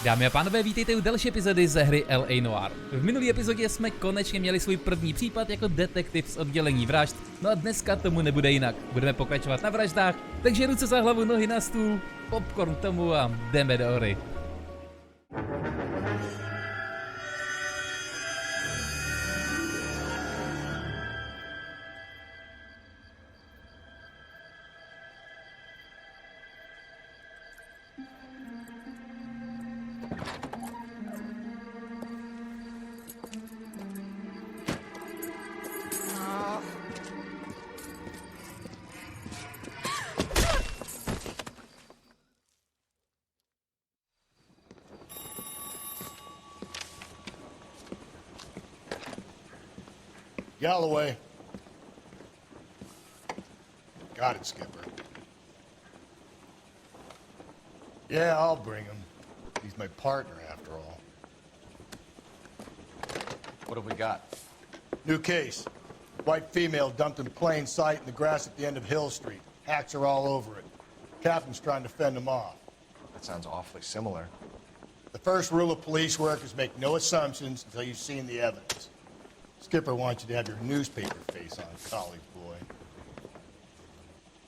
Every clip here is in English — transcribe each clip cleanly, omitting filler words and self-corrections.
Dámy a pánové, vítejte u další epizody ze hry LA Noire. V minulý epizodě jsme konečně měli svůj první případ jako detektiv z oddělení vražd, no a dneska tomu nebude jinak. Budeme pokračovat na vraždách, takže ruce za hlavu, nohy na stůl, popcorn k tomu a jdeme do hory. Galloway. Got it, Skipper. Yeah, I'll bring him. He's my partner, after all. What have we got? New case. White female dumped in plain sight in the grass at the end of Hill Street. Hacks are all over it. Captain's trying to fend them off. That sounds awfully similar. The first rule of police work is make no assumptions until you've seen the evidence. Skipper wants you to have your newspaper face on, college boy.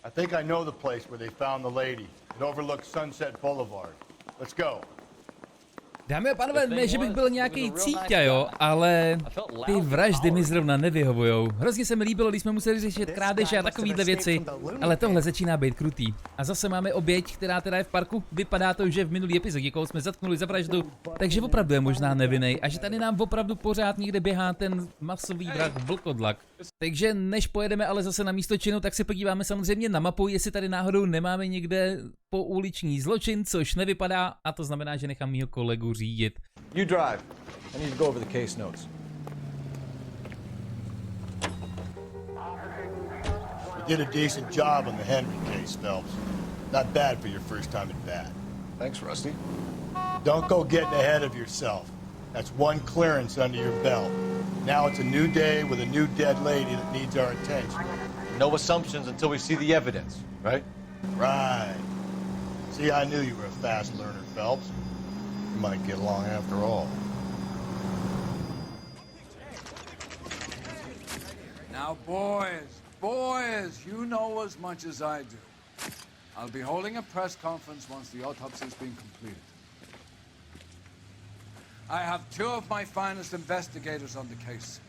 I think I know the place where they found the lady. It overlooks Sunset Boulevard. Let's go. Dámy a pánové, ne, že bych byl nějaký cíťa, jo, ale ty vraždy mi zrovna nevyhovujou. Hrozně se mi líbilo, když jsme museli řešit krádeže a takovýhle věci, ale tohle začíná být krutý. A zase máme oběť, která teda je v parku. Vypadá to, že v minulý epizodě, koho jsme zatknuli za vraždu, takže opravdu je možná nevinnej a že tady nám opravdu pořád někde běhá ten masový vrah vlkodlak. Takže než pojedeme ale zase na místo činu, tak se podíváme samozřejmě na mapu, jestli tady náhodou nemáme někde pouliční zločin, což nevypadá, a to znamená, že nechám mýho kolegu řídit. You drive. I need to go over the case notes. You did a decent job on the Henry case, Phelps. Not bad for your first time at bat. Thanks, Rusty. Don't go getting ahead of yourself. That's one clearance under your belt. Now it's a new day with a new dead lady that needs our attention. No assumptions until we see the evidence, right? Right. See, I knew you were a fast learner, Phelps. You might get along after all. Now, boys, you know as much as I do. I'll be holding a press conference once the autopsy's been completed. I have two of my finest investigators on the case,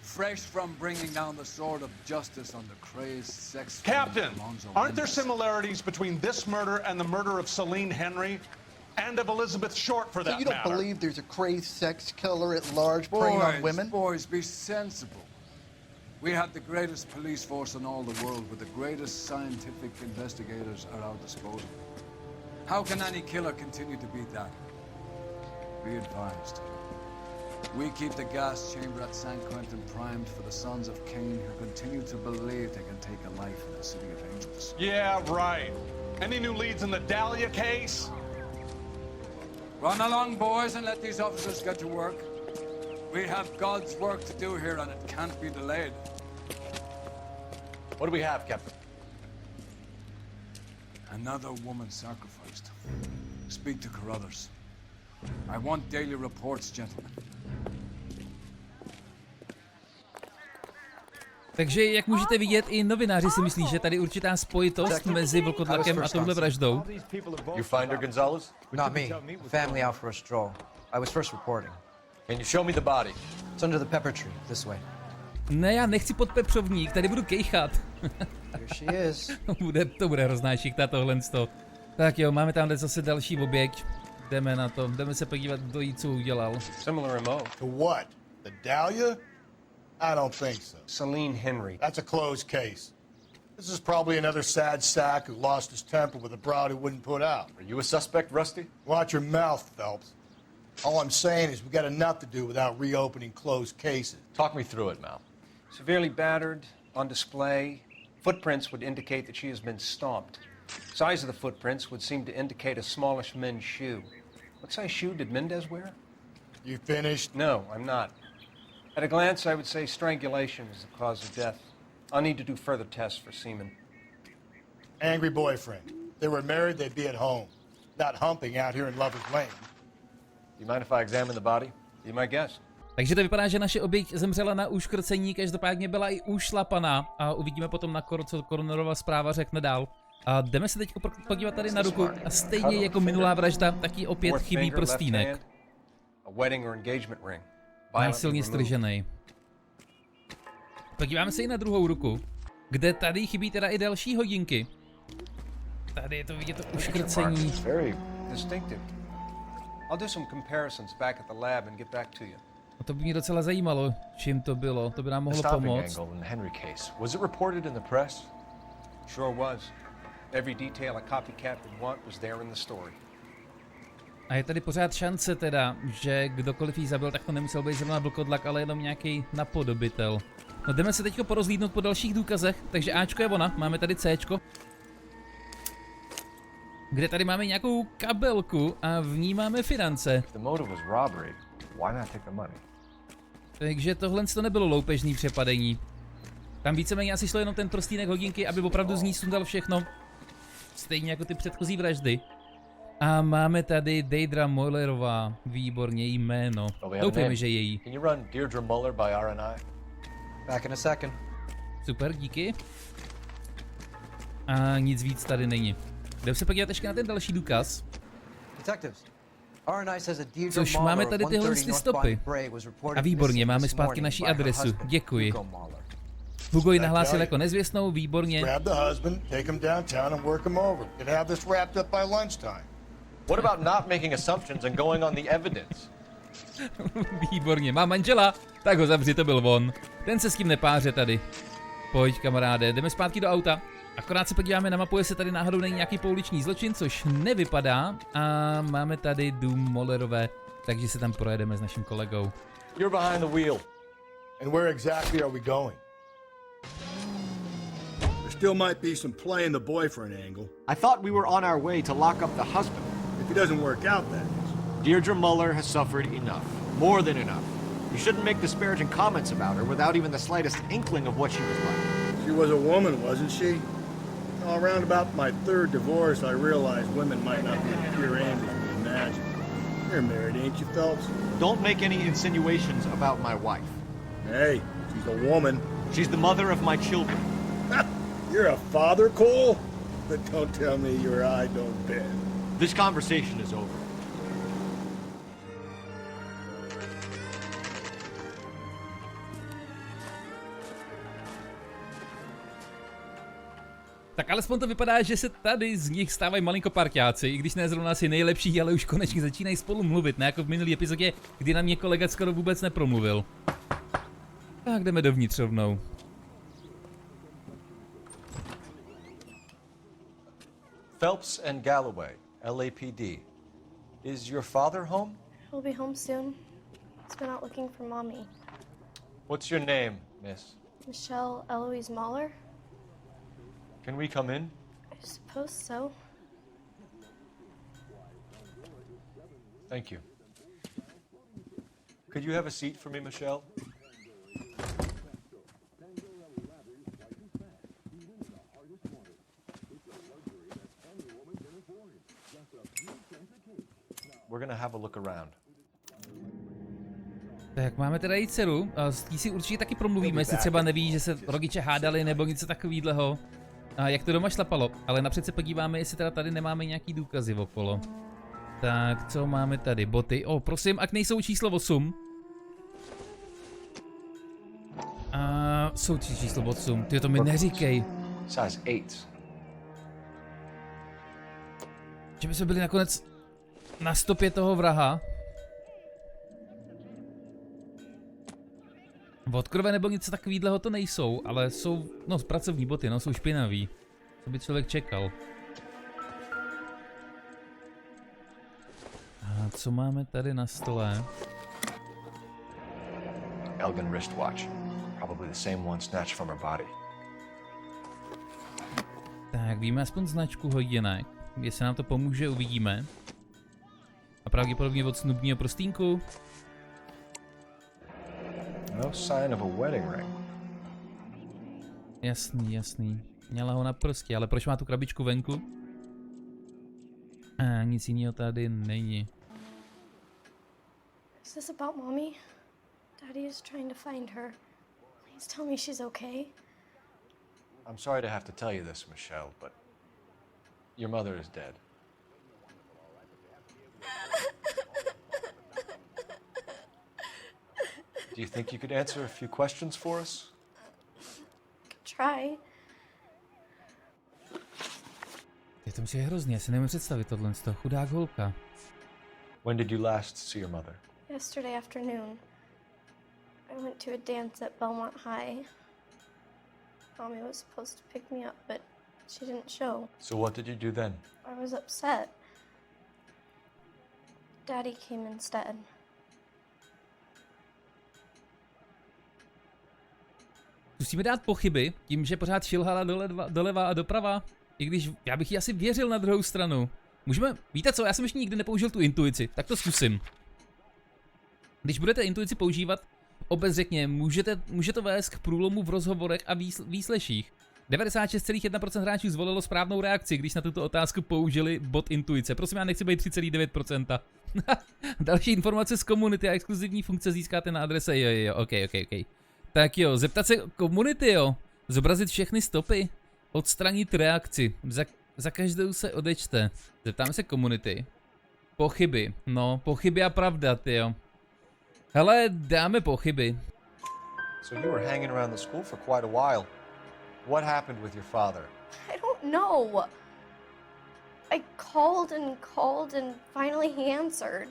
fresh from bringing down the sword of justice on the crazed sex... Captain, aren't there similarities between this murder and the murder of Celine Henry? And of Elizabeth Short, for that matter? So you don't believe there's a crazed sex killer at large preying on women? Boys, be sensible. We have the greatest police force in all the world with the greatest scientific investigators at our disposal. How can any killer continue to beat that? Be advised. We keep the gas chamber at San Quentin primed for the sons of Cain who continue to believe they can take a life in the City of Angels. Yeah, right. Any new leads in the Dahlia case? Run along, boys, and let these officers get to work. We have God's work to do here, and it can't be delayed. What do we have, Captain? Another woman sacrificed. Speak to Carruthers. I want daily reports, gentlemen. Takže jak můžete vidět, i novináři si myslí, že tady určitá spojitost mezi vlkodlakem a touhle vraždou. You find her, Gonzalez? Not me. Family out for a stroll. I was first reporting. Can you show me the body? It's under the pepper tree, this way. Ne, já nechci pod pepřovník, tady budu kejchat. Here she is. to bude hrozná šikta tohle sto. Tak jo, máme tam zase další objekt. Jdeme na to, jdeme se podívat, kdo jí co udělal. Similar MO. To what? The Dahlia? I don't think so. Celine Henry. That's a closed case. This is probably another sad sack who lost his temper with a broad who wouldn't put out. Are you a suspect, Rusty? Watch your mouth, Phelps. All I'm saying is we got enough to do without reopening closed cases. Talk me through it, Mal. Severely battered, on display. Footprints would indicate that she has been stomped. Size of the footprints would seem to indicate a smallish men's shoe. What size shoe did Mendez wear? You finished? No, I'm not. At a glance, I would say strangulation is the cause of death. I'll need to do further tests for semen. Angry boyfriend. If they were married, they'd be at home, not humping out here in Lover's Lane. You mind if I examine the body? Be my guest. Takže to vypadá, že naše oběť zemřela na uškrcení, každopádně byla i ušlapaná a uvidíme potom, co koronerová zpráva řekne dál. A jdeme se teď podívat tady na ruku a stejně jako minulá vražda, taky opět chybí prstínek. Násilně stržený. Podíváme se i na druhou ruku, kde tady chybí teda i další hodinky. Tady je to vidět, to uškrcení. A to by mě docela zajímalo, čím to bylo, to by nám mohlo pomoct. Sure was. Every detail a copycat would want was there in the story. A je tady pořád šance teda, že kdokoliv jí zabil, tak to nemusel být zrovna vlkodlak, ale jenom nějaký napodobitel. No jdeme se teďko porozlídnout po dalších důkazech, takže Ačko je ona, máme tady Cčko. Kde tady máme nějakou kabelku a v ní máme finance. Takže tohle to nebylo loupežný přepadení. Tam víceméně asi šlo jenom ten prstínek hodinky, aby opravdu z ní sundal všechno. Stejně jako ty předchozí vraždy. A máme tady Deidra Mollerová, výborně jméno. Doufujeme, že její. Back in a second. Super, díky. A nic víc tady není. Jdeme se podívat ještě na ten další důkaz. Což máme tady tyhle stopy. A výborně, máme zpátky naší adresu. Děkuji. Hugo ji nahlásil jako nezvěstnou, výborně. Grab the husband, take him downtown and work him over. Could have this wrapped up by lunchtime. What about not making assumptions and going on the evidence? Výborně, má manžela, tak ho zavři, to byl on. Ten se s tím nepáře tady. Pojď kamaráde, jdeme zpátky do auta. Akorát se podíváme na mapu, jestli tady náhodou není nějaký pouliční zločin, což nevypadá. A máme tady dům Mollerové, takže se tam projedeme s naším kolegou. You're behind the wheel. And where exactly are we going? There still might be some play in the boyfriend angle. I thought we were on our way to lock up the husband. If it doesn't work out, that is. Deirdre Muller has suffered enough. More than enough. You shouldn't make disparaging comments about her without even the slightest inkling of what she was like. She was a woman, wasn't she? Around about my third divorce, I realized women might not be the pure angels we imagined. You're married, ain't you, Phelps? Don't make any insinuations about my wife. Hey, she's a woman. She's the mother of my children. You're a father, Cole? But don't tell me your eye don't bend. This conversation is over. Tak alespoň to vypadá, že se tady z nich stávají malinko parťáci, i když ne zrovna asi nejlepší, ale už konečně začínají spolu mluvit, ne jako v minulý epizodě, kdy na mě kolega skoro vůbec nepromluvil. Tak jdeme dovnitř rovnou. Phelps and Galloway, LAPD. Is your father home? He'll be home soon. He's been out looking for Mommy. What's your name, miss? Michelle Eloise Mahler? Can we come in? I suppose so. Thank you. Could you have a seat for me, Michelle? We're gonna have a look around. Tak máme teda její dceru, s tí si určitě taky promluvíme, jestli třeba neví, že se rodiče hádali nebo něco takovýhleho. A jak to doma šlapalo, ale napřed se podíváme, jestli teda tady nemáme nějaký důkazy okolo. Tak, co máme tady? Boty. Prosím, ak nejsou číslo 8. Jsou číslo 8. Ty to mi neříkej. Size 8. Že by jsme byli nakonec na stopě toho vraha. Vodkrové nebo něco takovýhleho to nejsou, ale jsou, no, pracovní boty, no, jsou špinavý. Co by člověk čekal. A co máme tady na stole? Elgin wristwatch. Probably the same one snatched from her body. Tak, víme aspoň značku hodinek. Jestli nám to pomůže, uvidíme. A pravděpodobně od snubního prstínku. No sign of a wedding ring. Jasný, jasný. Měla ho na prstě, ale proč má tu krabičku venku? Nic jiného tady není. Is this about Mommy? Daddy is trying to find her. Please tell me she's okay. I'm sorry to have to tell you this, Michelle, but your mother is dead. Do you think you could answer a few questions for us? Try. Je to je hrozný, já si nemůžu představit tohle, z toho chudák holka. When did you last see your mother? Yesterday afternoon, I went to a dance at Belmont High. Mommy was supposed to pick me up, but she didn't show. So what did you do then? I was upset. Daddy came instead. Musíme dát pochyby tím, že pořád šilhala doleva a doprava. I když já bych jí asi věřil na druhou stranu. Můžeme, víte co, já jsem ještě nikdy nepoužil tu intuici, tak to zkusím. Když budete intuici používat, obezřetně, může to vést k průlomu v rozhovorech a výsleších. 96,1% hráčů zvolilo správnou reakci, když na tuto otázku použili bot intuice. Prosím, já nechci být 3,9%. Další informace z komunity a exkluzivní funkce získáte na adrese, jo, ok. Tak jo, zeptat se komunity, jo. Zobrazit všechny stopy. Odstranit reakci. Za každou se odečte. Zeptáme se komunity. Pochyby. No, pochyby a pravda, tyjo. Hele, dáme pochyby. So you were hanging around the school for quite a while. What happened with your father? I don't know. I called and finally he answered.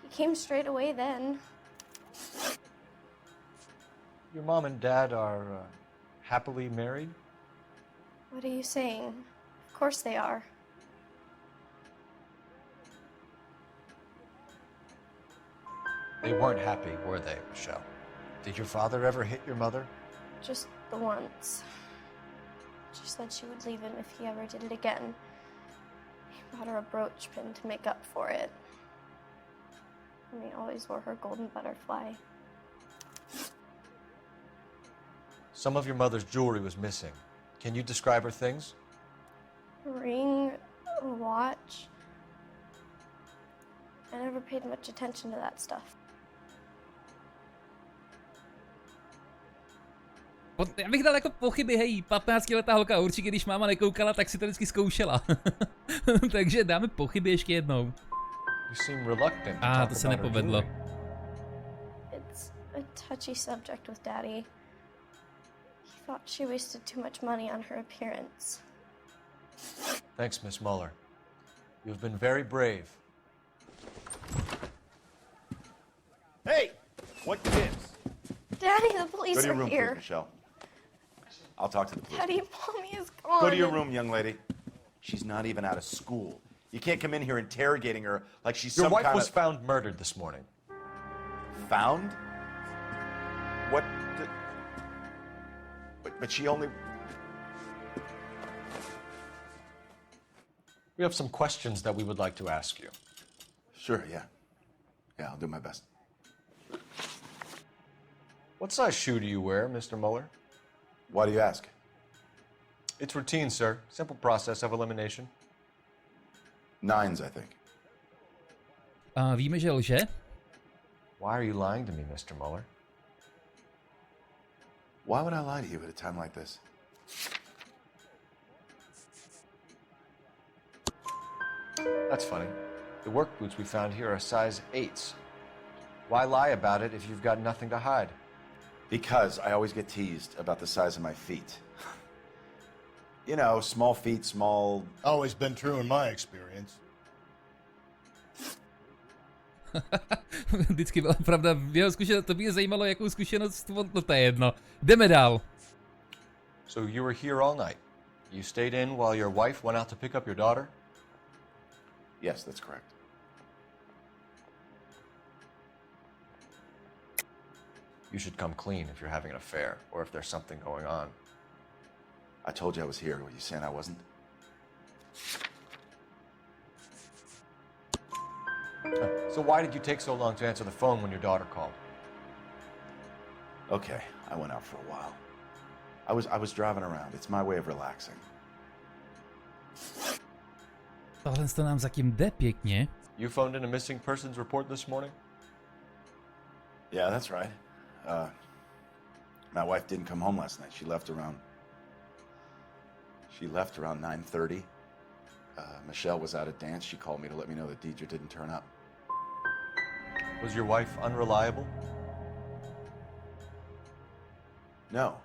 He came straight away then. Your mom and dad are happily married? What are you saying? Of course they are. They weren't happy, were they, Michelle? Did your father ever hit your mother? Just the once. She said she would leave him if he ever did it again. He bought her a brooch pin to make up for it. And he always wore her golden butterfly. Some of your mother's jewelry was missing. Can you describe her things? A ring, a watch. I never paid much attention to that stuff. Já bych dal jako pochyby, hej, 15letá holka, určitě když máma nekoukala, tak si to vždycky zkoušela. Takže dáme pochyby ještě jednou. You seem reluctant. To se nepovedlo. It's a touchy subject with Daddy. He thought she wasted too much money on her appearance. Thanks, Miss Muller. You've been very brave. Hey, what gives? Daddy, the police Go to your are room, here. please, Michelle. I'll talk to the police. Daddy, Mommy is gone. Go to your room, young lady. She's not even out of school. You can't come in here interrogating her like she's Your some wife kind was of... found murdered this morning. Found? What the... But she only... We have some questions that we would like to ask you. Sure, yeah. Yeah, I'll do my best. What size shoe do you wear, Mr. Muller? Why do you ask? It's routine, sir. Simple process of elimination. 9s, I think. Víme, že lže? Why are you lying to me, Mr. Muller? Why would I lie to you at a time like this? That's funny. The work boots we found here are size 8s. Why lie about it if you've got nothing to hide? Because I always get teased about the size of my feet. You know, small feet, small... Always been true in my experience. Vždycky byla pravda v jeho zkušenost, to by mě zajímalo, jakou zkušenost, no to je jedno. Jdeme dál. So you were here all night. You stayed in while your wife went out to pick up your daughter? Yes, that's correct. You should come clean if you're having an affair, or if there's something going on. I told you I was here. Were you saying I wasn't? So why did you take so long to answer the phone when your daughter called? Okay, I went out for a while. I was driving around. It's my way of relaxing. Tohle to nám zatím jde pěkně. You phoned in a missing persons report this morning? Yeah, that's right. My wife didn't come home last night. She left around 9:30. Michelle was out at dance. She called me to let me know that Deidre didn't turn up. Was your wife unreliable? No.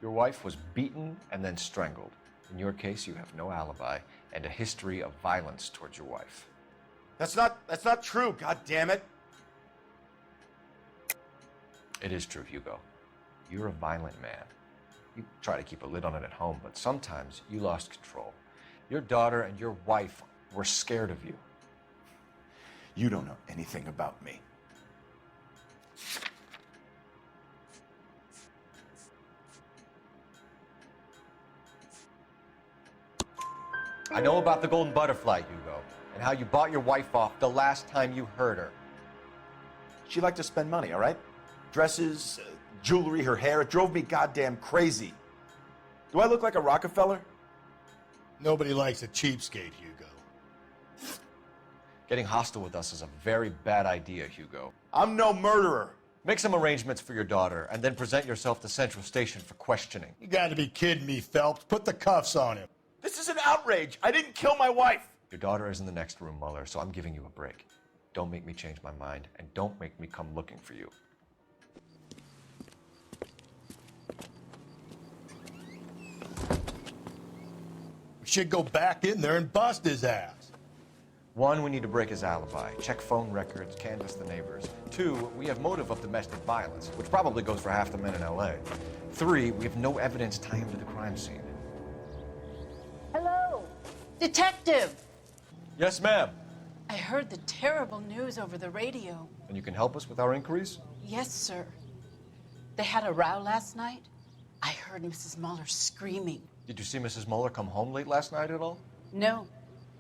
Your wife was beaten and then strangled. In your case, you have no alibi and a history of violence towards your wife. That's not true, god damn it. It is true, Hugo. You're a violent man. You try to keep a lid on it at home, but sometimes you lost control. Your daughter and your wife were scared of you. You don't know anything about me. I know about the golden butterfly, Hugo, and how you bought your wife off the last time you heard her. She liked to spend money, all right? Dresses, jewelry, her hair. It drove me goddamn crazy. Do I look like a Rockefeller? Nobody likes a cheapskate, Hugo. Getting hostile with us is a very bad idea, Hugo. I'm no murderer. Make some arrangements for your daughter, and then present yourself to Central Station for questioning. You gotta be kidding me, Phelps. Put the cuffs on him. This is an outrage. I didn't kill my wife. Your daughter is in the next room, Mueller, so I'm giving you a break. Don't make me change my mind, and don't make me come looking for you. We should go back in there and bust his ass. One, we need to break his alibi, check phone records, canvass the neighbors. Two, we have motive of domestic violence, which probably goes for half the men in LA. Three, we have no evidence tying him to the crime scene. Hello, detective. Yes, ma'am. I heard the terrible news over the radio. And you can help us with our inquiries? Yes, sir. They had a row last night. I heard Mrs. Mueller screaming. Did you see Mrs. Mueller come home late last night at all? No,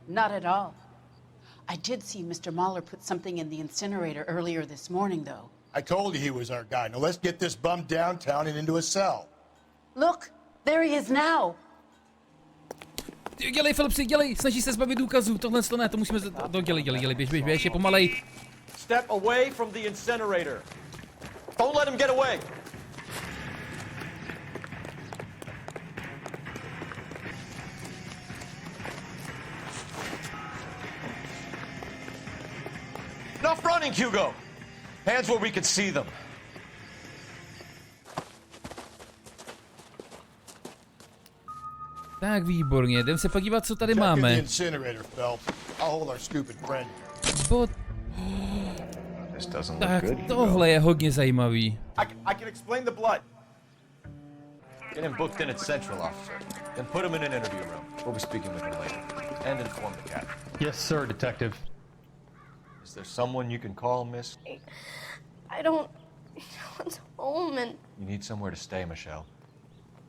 not at all. I did see Mr. Mueller put something in the incinerator earlier this morning, though. I told you he was our guy. Now let's get this bum downtown and into a cell. Look, there he is now. Dělej, Philipsi, dělej, snaží se zbavit důkazů, tohle to ne, to musíme, dělej, běž, je pomalej. Step away from the incinerator. Don't let him get away. Enough running, Hugo. Hands where we can see them. Tak výborně, jdem se podívat, co tady máme. Bod... Tak tohle je hodně zajímavý. I can explain the blood. Get him booked in at Central, officer. Then put him in an interview room. We'll be speaking with him later. And inform the captain. Yes, sir, detective. Is there someone you can call, miss? I don't want home and You need somewhere to stay, Michelle.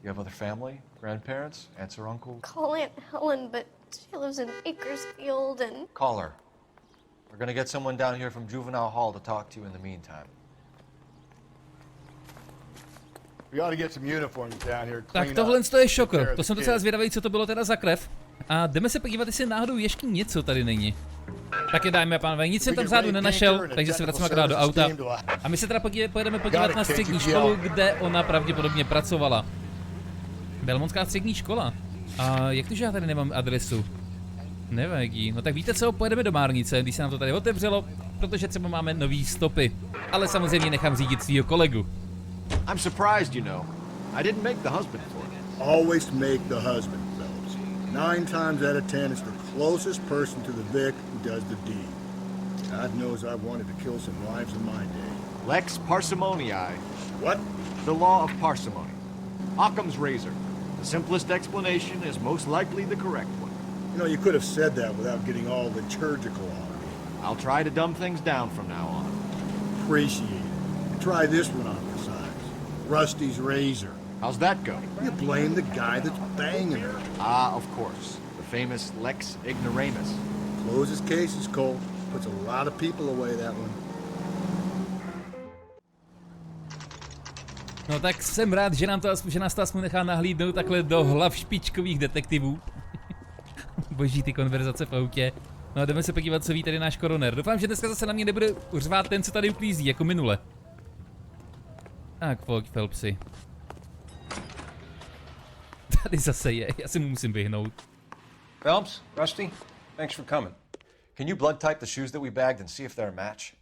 You have other family? Grandparents? Aunts or uncles? call Aunt Helen, but she lives in Bakersfield and Call her. We're gonna get someone down here from Juvenile Hall to talk to you in the meantime. We ought to get some uniforms down here. Tak tohle je šokr, to jsem docela zvědavý, co to bylo teda za krev. A jdeme se podívat, jestli náhodou ještě něco tady není. Taky dáme, pánové, nic jsem tam vzadu nenašel, takže se vracíme akorát do auta. A my se teda pojedeme podívat na střední školu, kde ona pravděpodobně pracovala. Belmontská střední škola. A jak to, že já tady nemám adresu? Nevadí. No tak víte co, pojedeme do Márnice, když se nám to tady otevřelo, protože třeba máme nový stopy. Ale samozřejmě nechám řídit svýho kolegu. I'm surprised, you know. I didn't make the husband for it. Always make the husband, fellas. 9 times out of 10, it's the closest person to the Vic who does the deed. God knows I wanted to kill some wives in my day. Lex parsimoniae. What? The law of parsimony. Occam's razor. The simplest explanation is most likely the correct one. You know, you could have said that without getting all liturgical on me. I'll try to dumb things down from now on. Appreciate it. Try this one on for size. Rusty's razor. How's that go? You blame the guy that's banging her. Ah, of course. The famous Lex ignoramus. Closes cases, Cole. Puts a lot of people away, that one. No tak jsem rád, že nás to aspoň nechá nahlídnout takhle do hlav špičkových detektivů. Boží ty konverzace v autě. No a jdeme se podívat, co ví tady náš koroner. Doufám, že dneska zase na mě nebude řvát ten, co tady uklízí, jako minule. Tak, Phelpsy. Tady zase je, já si mu musím vyhnout. Phelps, Rusty, thanks for coming. Can you blood type the shoes that we bagged and see if they're a match?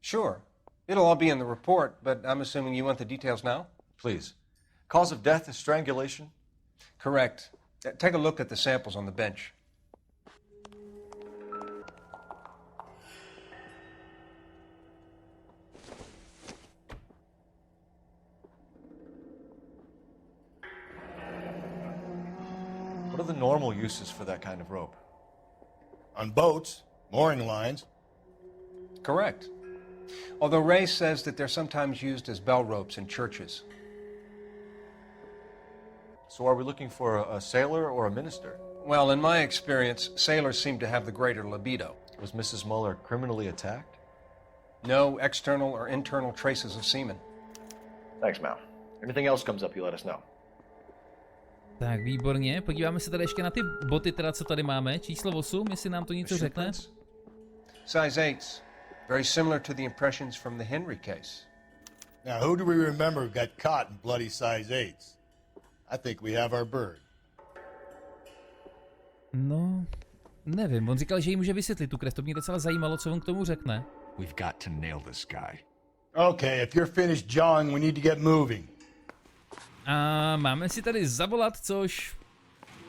Sure. It'll all be in the report, but I'm assuming you want the details now? Please. Cause of death is strangulation? Correct. Take a look at the samples on the bench. What are the normal uses for that kind of rope? On boats, mooring lines. Correct. Although Ray says that they're sometimes used as bell ropes in churches. So are we looking for a sailor or a minister? Well, in my experience, sailors seem to have the greater libido. Was Mrs. Muller criminally attacked? No external or internal traces of semen. Thanks, Mal. Anything else comes up, you let us know. Tak, výborně. Podíváme se tady ještě na ty boty, teda co tady máme. Číslo 8, jestli nám to něco řekne. Size 8. Very similar to the impressions from the Henry case. Now, who do we remember got caught in bloody size 8s? I think we have our bird. No, nevím. On říkal, že jí může vysvětlit tu krev. To mě docela zajímalo, co on k tomu řekne. We've got to nail this guy. Okay, if you're finished jawing, we need to get moving. A máme si tady zavolat, což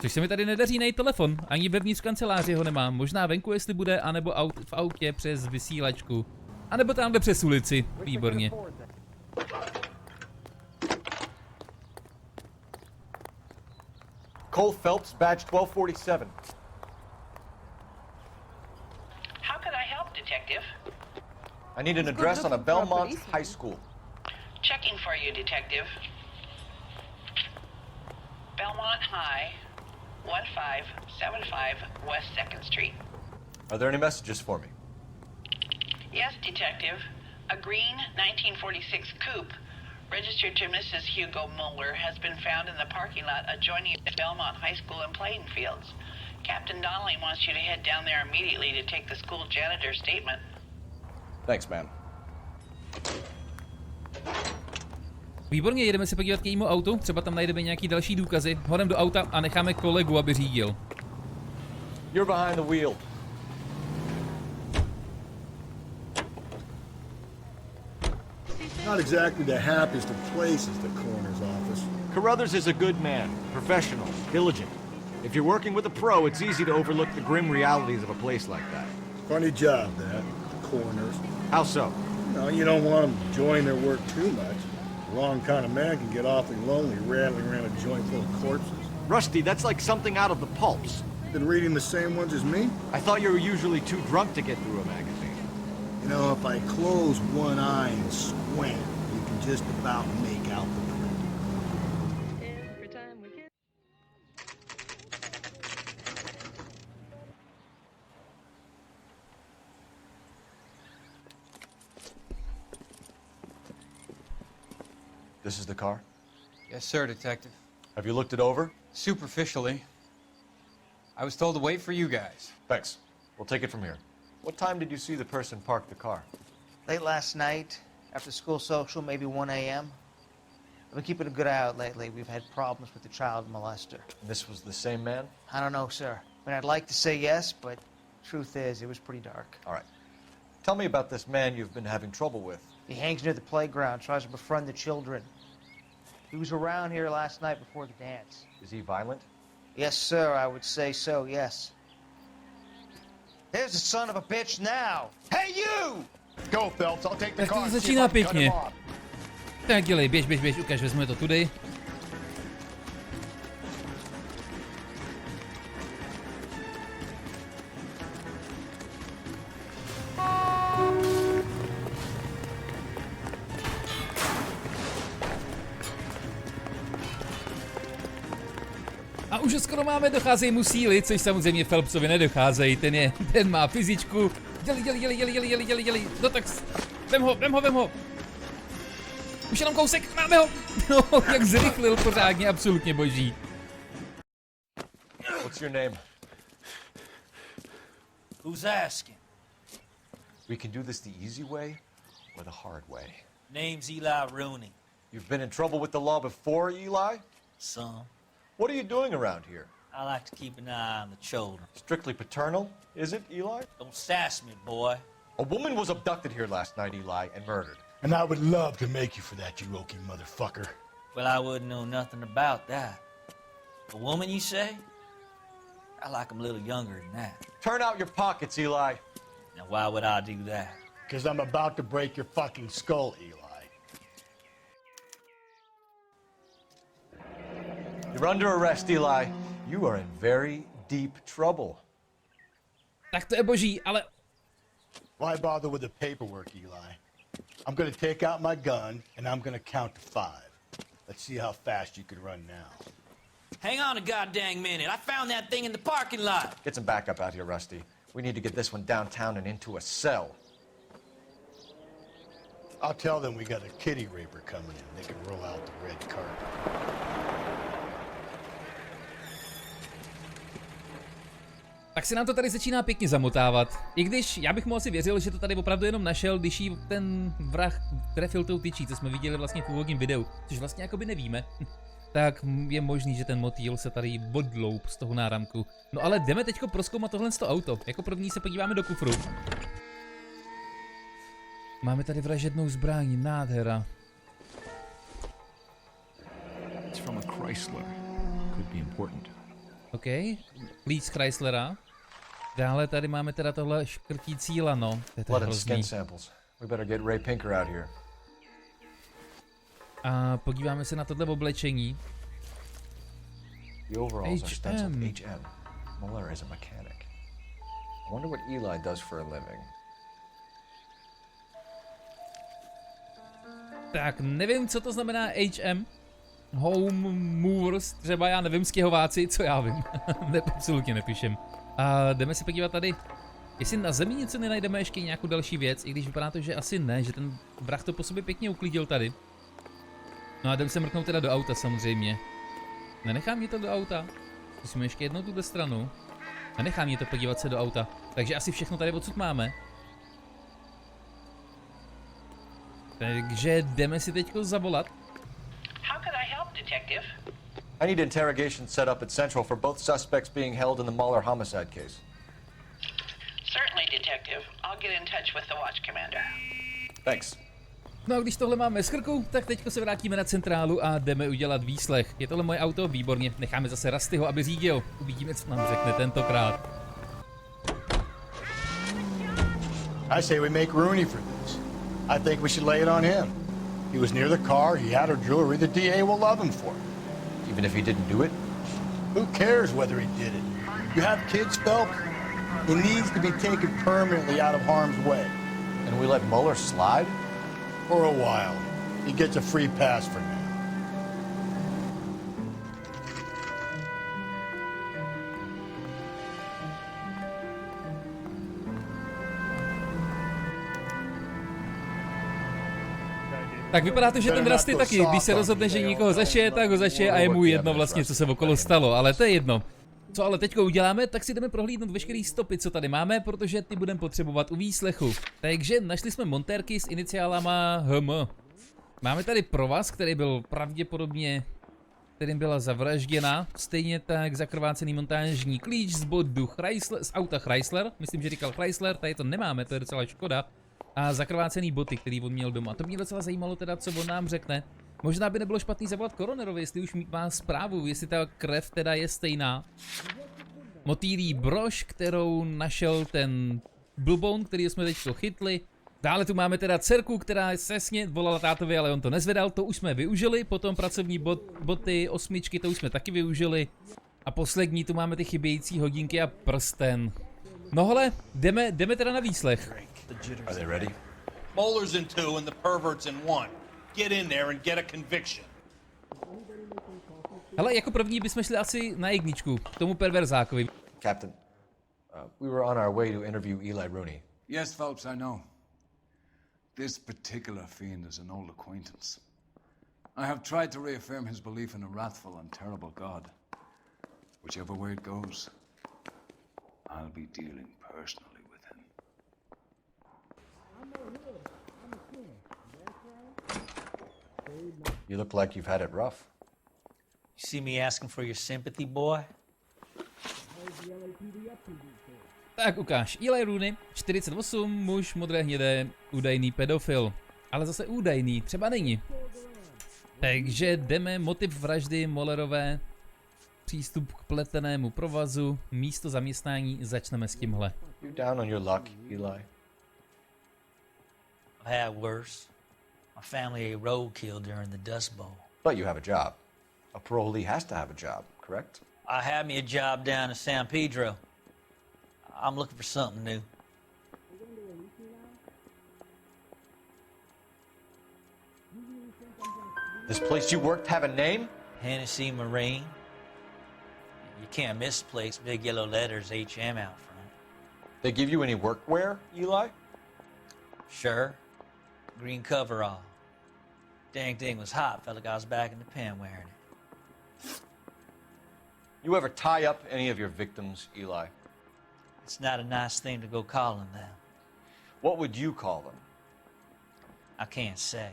se mi tady nedaří najít telefon. Ani vevnitř kanceláři ho nemám. Možná venku, jestli bude, anebo v autě přes vysílačku. A nebo tamhle přes ulici. Výborně. Cole Phelps, badge 1247. How can I help, Detective? I need an address on a Belmont high school. Checking for you, Detective. Belmont High, 1575 West 2nd Street. Are there any messages for me? Yes, Detective. A green 1946 coupe registered to Mrs. Hugo Muller has been found in the parking lot adjoining the Belmont High School and playing fields. Captain Donnelly wants you to head down there immediately to take the school janitor's statement. Thanks, man. Výborně, jedeme se podívat k jejímu autu, třeba tam najdeme nějaký další důkazy. Hodem do auta a necháme kolegu, aby řídil. You're behind the wheel. Not exactly the happiest of places, the coroner's office. Carruthers is a good man, professional, diligent. If you're working with a pro, it's easy to overlook the grim realities of a place like that. Funny job, that, the coroner's. How so? No, you don't want them enjoying their work too much. The wrong kind of man can get awfully lonely rattling around a joint full of corpses. Rusty, that's like something out of the pulps. Been reading the same ones as me? I thought you were usually too drunk to get through a magazine. You know, if I close one eye and squint, you can just about make out the print. Every time we get... This is the car? Yes, sir, Detective. Have you looked it over? Superficially. I was told to wait for you guys. Thanks. We'll take it from here. What time did you see the person park the car? Late last night, after school social, maybe 1 a.m. I've been keeping a good eye out lately. We've had problems with the child molester. And this was the same man? I don't know, sir. I mean, I'd like to say yes, but truth is, it was pretty dark. All right. Tell me about this man you've been having trouble with. He hangs near the playground, tries to befriend the children. He was around here last night before the dance. Is he violent? Yes, sir, I would say so, yes. There's the son of a bitch now! Hey, you! Go, Phelps, I'll take the Tak car. to and see if začíná I can cut pěkně. him off. Tak dělej, běž, ukaž, vezmeme to tudy. A už skoro máme, docházejí mu síly, což samozřejmě Phelpsovi nedocházejí, ten má fyzičku. Dělej, no tak, vem ho. Už jenom kousek, máme ho. No, jak zrychlil pořádně, absolutně boží. What's your name? Who's asking? We can do this the easy way or the hard way. Name's Eli Rooney. You've been in trouble with the law before, Eli? Some. What are you doing around here? I like to keep an eye on the children. Strictly paternal, is it, Eli? Don't sass me, boy. A woman was abducted here last night, Eli, and murdered. And I would love to make you for that, you oaky motherfucker. Well, I wouldn't know nothing about that. A woman, you say? I like 'em a little younger than that. Turn out your pockets, Eli. Now, why would I do that? Because I'm about to break your fucking skull, Eli. You're under arrest, Eli. You are in very deep trouble. Tak to je boží, ale... Why bother with the paperwork, Eli? I'm gonna take out my gun, and I'm gonna count to 5. Let's see how fast you can run now. Hang on a goddamn minute. I found that thing in the parking lot. Get some backup out here, Rusty. We need to get this one downtown and into a cell. I'll tell them we got a kitty raper coming in. They can roll out the red carpet. Tak se nám to tady začíná pěkně zamotávat. I když já bych mu asi věřil, že to tady opravdu jenom našel, když jí ten vrah trefil tou tyčí, co jsme viděli vlastně v původním videu, což vlastně jakoby nevíme. Tak je možný, že ten motýl se tady bodloup z toho náramku. No ale jdeme teďko prozkoumat tohle auto. Jako první se podíváme do kufru. Máme tady vražednou zbraň, nádhera. It's from a Chrysler. Could be important. OK, klíč z Chryslera. Dále tady máme teda tohle škrtící lano. To je hrozný. We better get Ray Pinker out here. A podíváme se na tohle oblečení. The overalls are stenciled HM. Muller is a mechanic. I wonder what Eli does for a living. Tak, nevím, co to znamená HM. Home movers, třeba já nevím, stěhováci, co já vím. Absolutně nepíšem. A jdeme se podívat tady, jestli na zemi něco nenajdeme, ještě nějakou další věc, i když vypadá to, že asi ne, že ten vrah to po sobě pěkně uklidil tady. No a jdeme se mrknout teda do auta samozřejmě. Nenechám mě to do auta. Musíme ještě jednou tuhle stranu. Nenechám mě to podívat se do auta. Takže asi všechno tady odsud máme. Takže jdeme si teďko zavolat. How could I help, Detective? I need interrogation set up at Central for both suspects being held in the Muller homicide case. Certainly, Detective. I'll get in touch with the watch commander. Thanks. No a když tohle máme z krku, tak teďko se vrátíme na centrálu a jdeme udělat výslech. Je tohle moje auto? Výborně. Necháme zase Rustyho, aby řídil. Uvidíme, co nám řekne tentokrát. I say we make Rooney for this. I think we should lay it on him. He was near the car, he had her jewelry, the DA will love him for it. Even if he didn't do it? Who cares whether he did it? You have kids, Phelps? He needs to be taken permanently out of harm's way. And we let Muller slide? For a while. He gets a free pass for now. Tak vypadá to, že ten Rusty taky, když se rozhodne, že někoho zašije, tak ho zašije a je mu jedno vlastně, co se okolo stalo, ale to je jedno. Co ale teďko uděláme, tak si jdeme prohlídnout veškerý stopy, co tady máme, protože ty budeme potřebovat u výslechu. Takže našli jsme montérky s iniciálama HM. Máme tady provaz, který byl pravděpodobně, kterým byla zavražděna, stejně tak zakrvácený montážní klíč z bodu Chrysler, z auta Chrysler, myslím, že říkal Chrysler, tady to nemáme, to je docela škoda. A zakrvácený boty, který on měl doma. To mě docela zajímalo teda, co on nám řekne. Možná by nebylo špatný zavolat koronerovi, jestli už má zprávu, jestli ta krev teda je stejná. Motýlí brož, kterou našel ten blboun, který jsme teď chytli. Dále tu máme teda dcerku, která sesně volala tátovi, ale on to nezvedal, to už jsme využili. Potom pracovní boty, 8, to už jsme taky využili. A poslední tu máme ty chybějící hodinky a prsten. No hele, jdeme teda na výslech. Are they ready? Muller's in 2 and the pervert's in 1. Get in there and get a conviction. Hele, jako první bychom šli asi na jedničku, k tomu perverzákovi. Captain, we were on our way to interview Eli Rooney. Yes, Phelps, I know. This particular fiend is an old acquaintance. I have tried to reaffirm his belief in a wrathful and terrible God. Whichever way it goes, I'll be dealing personally You look like you've had it rough. You see me asking for your sympathy, boy? Tak ukáž, Eli Rooney, 48, muž, modré hnědé, údajný pedofil. Ale zase údajný, třeba není. Takže jdeme, motiv vraždy Mollerové, přístup k pletenému provazu, místo zaměstnání, začneme s tímhle. You down on your luck, Eli? I've had worse. My family ate roadkill during the Dust Bowl. But you have a job. A parolee has to have a job, correct? I had me a job down in San Pedro. I'm looking for something new. This place you worked have a name? Hennessy Marine. You can't miss the place. Big yellow letters, HM out front. They give you any workwear, Eli? Sure. Green coverall. Dang thing was hot. Felt like I was back in the pen wearing it. You ever tie up any of your victims, Eli? It's not a nice thing to go calling them. What would you call them? I can't say.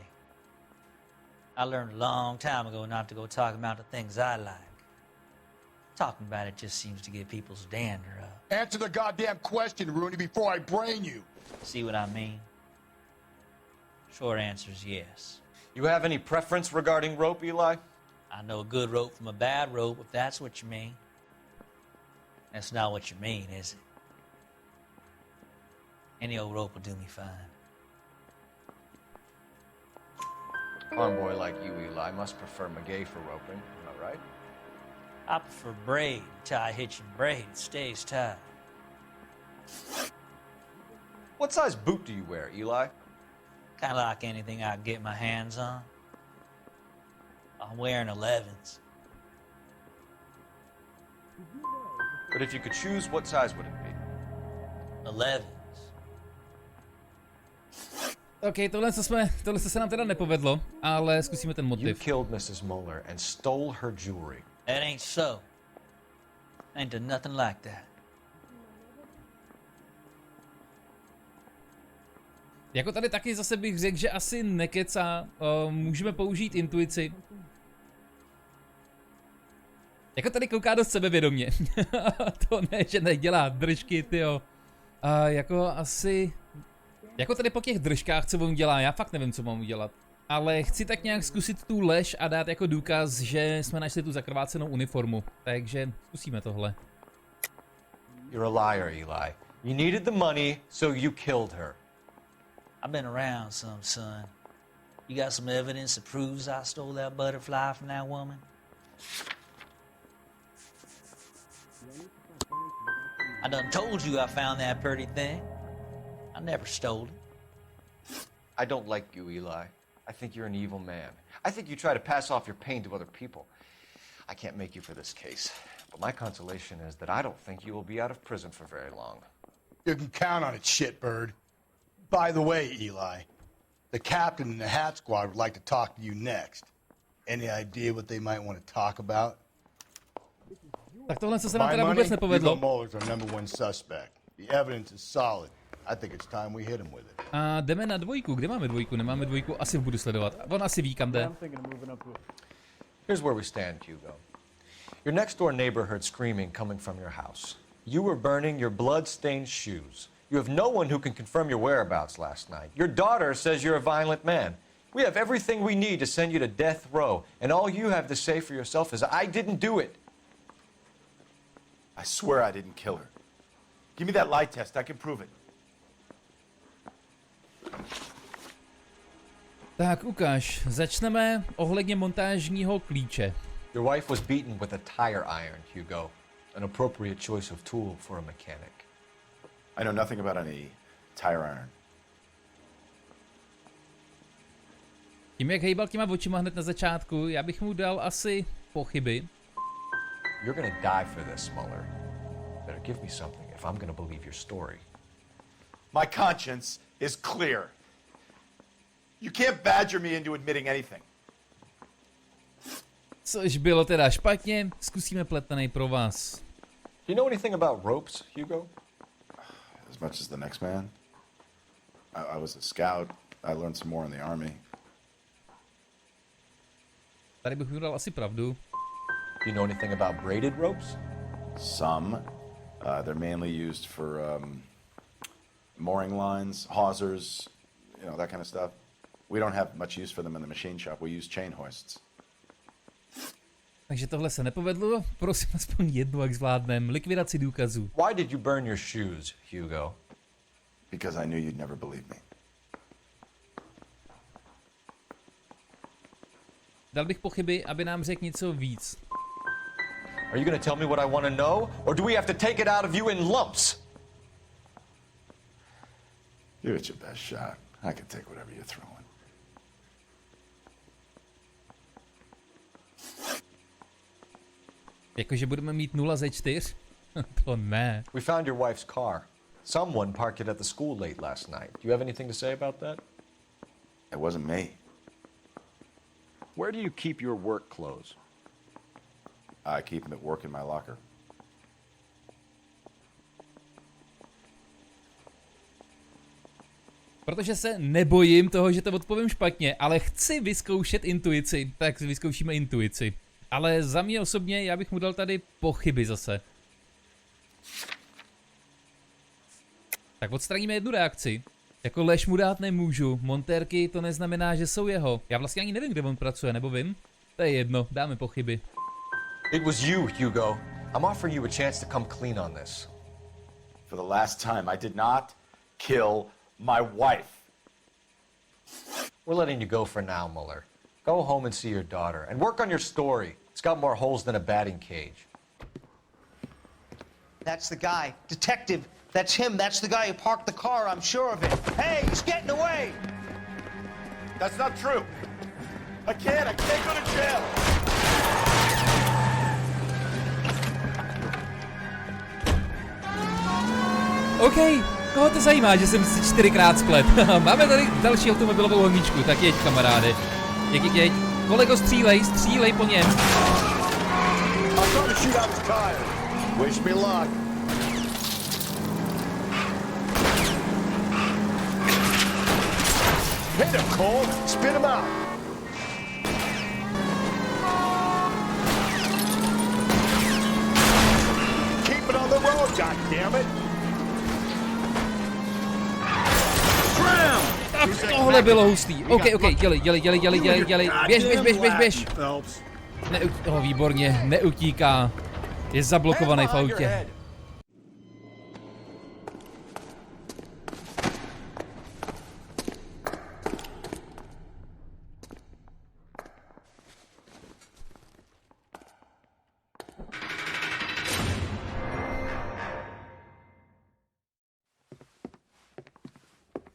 I learned a long time ago not to go talking about the things I like. Talking about it just seems to get people's dander up. Answer the goddamn question, Rooney, before I brain you. See what I mean? Short answer is yes. You have any preference regarding rope, Eli? I know a good rope from a bad rope, if that's what you mean. That's not what you mean, is it? Any old rope will do me fine. Convoy like you, Eli, must prefer McGay for roping, am I right? I prefer braid. Tie hitch and braid. It stays tied. What size boot do you wear, Eli? Kind of like anything I can get my hands on. I'm wearing 11s. But if you could choose, what size would it be? 11s. OK, tohle se nám teda nepovedlo, ale zkusíme ten You motiv. killed Mrs. Muller and stole her jewelry. That ain't so. Ain't done nothing like that. Jako tady taky zase bych řekl, že asi nekecá, můžeme použít intuici. Jako tady kouká dost sebevědomě. To ne, že nedělá držky, tyjo. Jako asi... Jako tady po těch držkách, co on dělá, já fakt nevím, co mám udělat. Ale chci tak nějak zkusit tu lež a dát jako důkaz, že jsme našli tu zakrvácenou uniformu. Takže zkusíme tohle. You're a liar, Eli. You needed the money, so you killed her. I've been around some, son. You got some evidence that proves I stole that butterfly from that woman? I done told you I found that pretty thing. I never stole it. I don't like you, Eli. I think you're an evil man. I think you try to pass off your pain to other people. I can't make you for this case, but my consolation is that I don't think you will be out of prison for very long. You can count on it, shitbird. By the way, Eli, the captain and the hat squad would like to talk to you next. Any idea what they might want to talk about? Tak tohle se nám teda vůbec nepovedlo. Muller's our number one suspect. The evidence is solid. I think it's time we hit him with it. A jdeme na dvojku. Kde máme dvojku? Nemáme dvojku, asi budu sledovat. On asi ví, kam jde. Here's where we stand, Hugo. Your next door neighbor heard screaming coming from your house. You were burning your blood-stained shoes. You have no one who can confirm your whereabouts last night. Your daughter says you're a violent man. We have everything we need to send you to death row, and all you have to say for yourself is, I didn't do it. I swear I didn't kill her. Give me that lie test. I can prove it. Tak ukáž, začneme ohledně montážního klíče. Your wife was beaten with a tire iron, Hugo. An appropriate choice of tool for a mechanic. I know nothing about any tire iron. Tím, jak hejbal těma očima hned na začátku, já bych mu dal asi pochyby. You're gonna die for this, Muller. Better give me something if I'm gonna believe your story. My conscience is clear. You can't badger me into admitting anything. Což bylo teda špatně, zkusíme pletený pro vás. Do you know anything about ropes, Hugo? As much as the next man. I was a scout. I learned some more in the army. Tady bych mu dal asi pravdu. You know anything about braided ropes? Some. They're mainly used for mooring lines, hawsers, you know, that kind of stuff. We don't have much use for them in the machine shop. We use chain hoists. Takže tohle se nepovedlo. Prosím aspoň jednu, jak zvládnem. Likvidaci důkazů. Why did you burn your shoes, Hugo? Because I knew you'd never believe me. Dal bych pochyby, aby nám řekl něco víc. Are you gonna tell me what I want to know, or do we have to take it out of you in lumps? Give it your best shot. I can take whatever you're throwing. Jakože budeme mít 0 ze 4? To ne. We found your wife's car. Someone parked it at the school late last night. Do you have anything to say about that? It wasn't me. Where do you keep your work clothes? I keep them at work in my locker. Protože se nebojím toho, že to odpovím špatně, ale chci vyzkoušet intuici, tak vyzkoušíme intuici. Ale za mě osobně, já bych mu dal tady pochyby zase. Tak odstraníme jednu reakci. Jako lež mu dát nemůžu, montérky to neznamená, že jsou jeho. Já vlastně ani nevím, kde on pracuje, nebo vím? To je jedno, dáme pochyby. It was you, Hugo. I'm offering you a chance to come clean on this. For the last time, I did not kill my wife. We're letting you go for now, Mueller. Go home and see your daughter, and work on your story. It's got more holes than a batting cage. That's the guy. Detective, that's him. That's the guy who parked the car, I'm sure of it. Hey, he's getting away! That's not true. I can't go to jail. OK, koho to zajímá, že jsem si 4krát splet. Máme tady další automobilovou honičku, tak jeď kamaráde. Jeď. Kolego, střílej po něm. Wish me luck. Hit him, Cole. Spit him out. Keep it on the road, goddammit. Tak tohle bylo hustý. OK, dělej. Běž. Výborně, neutíká. Je zablokovaný v autě.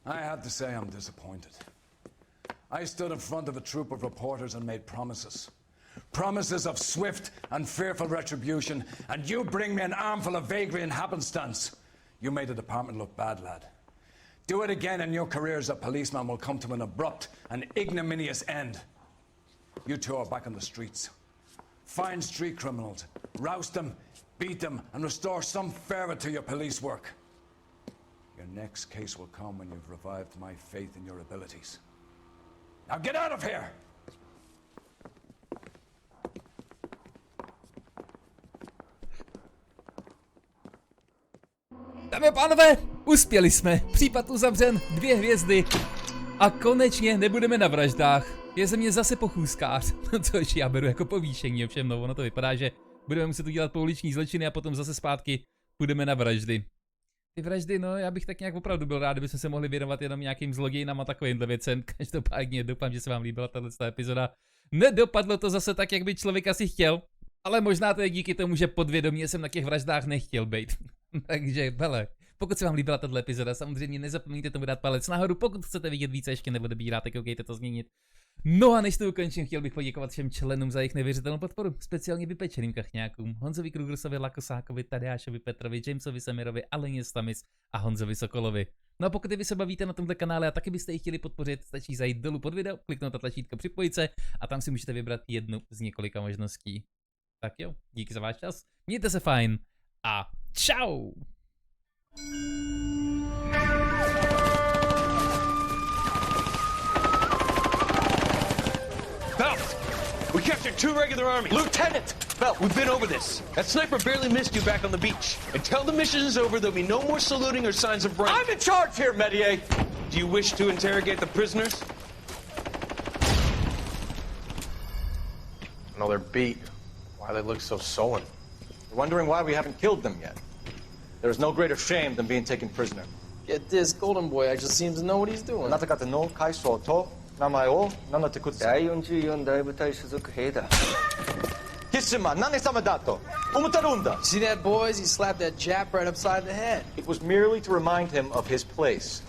I have to say I'm disappointed. I stood in front of a troop of reporters and made promises. Promises of swift and fearful retribution, and you bring me an armful of vagary and happenstance. You made the department look bad, lad. Do it again and your career as a policeman will come to an abrupt and ignominious end. You two are back on the streets. Find street criminals, roust them, beat them, and restore some fervor to your police work. Your next case will come when you've revived my faith in your abilities. Now get out of here! Dámy a pánové, uspěli jsme. Případ uzavřen, 2 hvězdy. A konečně nebudeme na vraždách. Je ze mě zase pochůzkář, což já beru jako povýšení, ovšem no, ono to vypadá, že budeme muset udělat pouliční zločiny a potom zase zpátky půjdeme na vraždy. Ty vraždy, no, já bych tak nějak opravdu byl rád, kdybychom se mohli věnovat jenom nějakým zlodějinám a takovýmhle věcem. Každopádně doufám, že se vám líbila tato epizoda. Nedopadlo to zase tak, jak by člověk asi chtěl, ale možná to je díky tomu, že podvědomě jsem na těch vraždách nechtěl být. Takže, hele, pokud se vám líbila tato epizoda, samozřejmě nezapomeňte tomu dát palec nahoru, pokud chcete vidět více, ještě neodebíráte, koukejte to změnit. No a než to ukončím, chtěl bych poděkovat všem členům za jejich nevěřitelnou podporu, speciálně vypečeným kachňákům, Honzovi Krugersovi, Lakosákovi, Tadeášovi, Petrovi, Jamesovi Semirovi, Aleně Stamis a Honzovi Sokolovi. No a pokud vy se bavíte na tomto kanále a taky byste ji chtěli podpořit, stačí zajít dolů pod video, kliknout na tlačítko připojit se a tam si můžete vybrat jednu z několika možností. Tak jo, díky za váš čas, mějte se fajn a čau! captured 2 regular army. Lieutenant! Well, we've been over this. That sniper barely missed you back on the beach. Until the mission is over, there'll be no more saluting or signs of rank. I'm in charge here, Medier! Do you wish to interrogate the prisoners? No, they're beat. Why they look so sullen? You're wondering why we haven't killed them yet. There is no greater shame than being taken prisoner. Get this, Golden Boy actually seems to know what he's doing. あなた方の階層と名前を名乗ってください。第44大部隊所属兵だ。キスマ何様だと思ってるんだ。 See that, boys? He slapped that Jap right upside the head. It was merely to remind him of his place.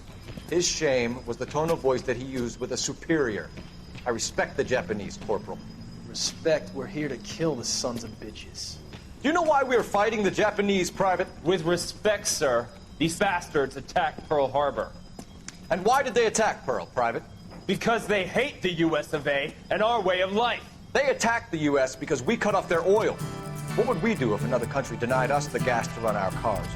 His shame was the tone of voice that he used with a superior. I respect the Japanese, Corporal. Respect, we're here to kill the sons of bitches. Do you know why we are fighting the Japanese, Private? With respect, sir, these bastards attacked Pearl Harbor. And why did they attack Pearl, Private? Because they hate the US of A and our way of life. They attacked the US because we cut off their oil. What would we do if another country denied us the gas to run our cars?